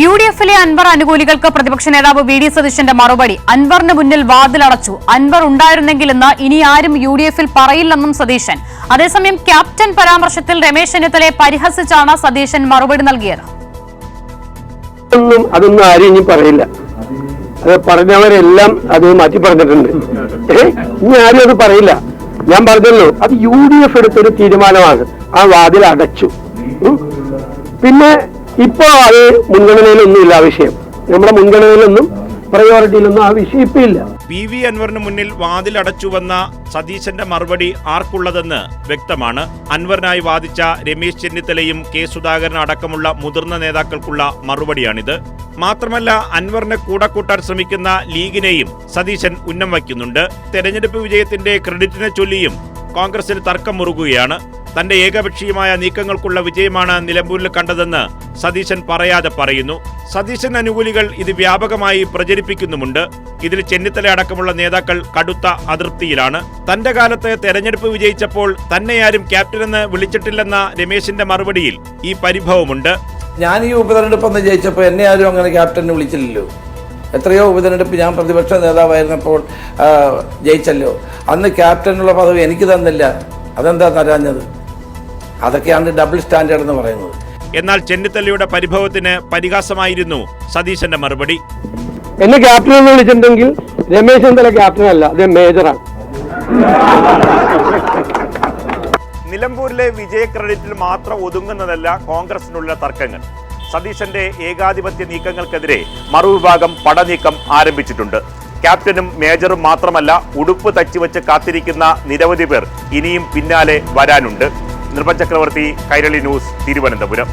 UDF-ലെ അൻവർ അനുകൂലികൾക്ക് പ്രതിപക്ഷ നേതാവ് V D സതീശന്റെ മറുപടി. അൻവറിന് മുന്നിൽ വാതിലടച്ചു. അൻവർ ഉണ്ടായിരുന്നെങ്കിലെന്ന് ഇനി ആരും UDF-ൽ പറയില്ലെന്നും സതീശൻ. അതേസമയം ക്യാപ്റ്റൻ പരാമർശത്തിൽ രമേശ് ചെന്നിത്തലയെ പരിഹസിച്ചാണ് സതീശൻ മറുപടി നൽകിയത്. അതൊന്നും ആരും ഇനി പറയില്ല. അത് പറഞ്ഞവരെല്ലാം അത് മാറ്റി പറഞ്ഞിട്ടുണ്ട്. ഇനി ആരും അത് പറയില്ല. ഞാൻ പറഞ്ഞല്ലോ, അത് UDF എടുത്തൊരു തീരുമാനമാണ്. ആ വാതിൽ അടച്ചു. പിന്നെ ഇപ്പോ അത് മുൻഗണനയിലൊന്നുമില്ല. ആ വിഷയം നമ്മുടെ മുൻഗണനയിലൊന്നും പ്രയോറിറ്റിയിലൊന്നും ആ വിഷയം ഇപ്പൊ ഇല്ല. PV അൻവറിന് മുന്നിൽ വാതിലടച്ചുവെന്ന സതീശന്റെ മറുപടി ആർക്കുള്ളതെന്ന് വ്യക്തമാണ്. അൻവറിനായി വാദിച്ച രമേശ് ചെന്നിത്തലയും കെ സുധാകരൻ അടക്കമുള്ള മുതിർന്ന നേതാക്കൾക്കുള്ള മറുപടിയാണിത്. മാത്രമല്ല, അൻവറിനെ കൂടെ കൂട്ടാൻ ശ്രമിക്കുന്ന ലീഗിനെയും സതീശൻ ഉന്നം വയ്ക്കുന്നുണ്ട്. തെരഞ്ഞെടുപ്പ് വിജയത്തിന്റെ ക്രെഡിറ്റിനെ ചൊല്ലിയും കോൺഗ്രസിൽ തർക്കം മുറുകുകയാണ്. തന്റെ ഏകപക്ഷീയമായ നീക്കങ്ങൾക്കുള്ള വിജയമാണ് നിലമ്പൂരിൽ കണ്ടതെന്ന് സതീശൻ പറയാതെ പറയുന്നു. സതീശൻ അനുകൂലികൾ ഇത് വ്യാപകമായി പ്രചരിപ്പിക്കുന്നുമുണ്ട്. ഇതിൽ ചെന്നിത്തല അടക്കമുള്ള നേതാക്കൾ കടുത്ത അതൃപ്തിയിലാണ്. തന്റെ കാലത്ത് തെരഞ്ഞെടുപ്പ് വിജയിച്ചപ്പോൾ തന്നെയാരും ക്യാപ്റ്റനെന്ന് വിളിച്ചിട്ടില്ലെന്ന രമേശിന്റെ മറുപടിയിൽ ഈ പരിഭവമുണ്ട്. ഞാൻ ഈ ഉപതെരഞ്ഞെടുപ്പ് ജയിച്ചപ്പോൾ എന്നെ ആരും അങ്ങനെ ക്യാപ്റ്റനെ വിളിച്ചില്ലല്ലോ. എത്രയോ ഉപതെരഞ്ഞെടുപ്പ് ഞാൻ പ്രതിപക്ഷ നേതാവായിരുന്നപ്പോൾ ജയിച്ചല്ലോ. അന്ന് ക്യാപ്റ്റനുള്ള പദവി എനിക്ക് തന്നില്ല. അതെന്താ തരാഞ്ഞത്? അതൊക്കെയാണ് ഡബിൾ സ്റ്റാൻഡേർഡ് എന്ന് പറയുന്നത്. എന്നാൽ ചെന്നിത്തലയുടെ പരിഭവത്തിന് പരിഹാസമായിരുന്നു സതീശന്റെ മറുപടി. എന്നെ ക്യാപ്റ്റൻ എന്ന് വിളിച്ചിട്ടുണ്ടെങ്കിൽ രമേശ് ചെന്നിത്തല ക്യാപ്റ്റനല്ല, അത് മേജറാണ്. നിലമ്പൂരിലെ വിജയ ക്രെഡിറ്റിൽ മാത്രം ഒതുങ്ങുന്നതല്ല കോൺഗ്രസിനുള്ള തർക്കങ്ങൾ. സതീശന്റെ ഏകാധിപത്യ നീക്കങ്ങൾക്കെതിരെ മറുവിഭാഗം പടനീക്കം ആരംഭിച്ചിട്ടുണ്ട്. ക്യാപ്റ്റനും മേജറും മാത്രമല്ല, ഉടുപ്പ് തച്ചുവെച്ച് കാത്തിരിക്കുന്ന നിരവധി പേർ ഇനിയും പിന്നാലെ വരാനുണ്ട്. നിർഭൻ ചക്രവർത്തി, കൈരളി ന്യൂസ്, തിരുവനന്തപുരം.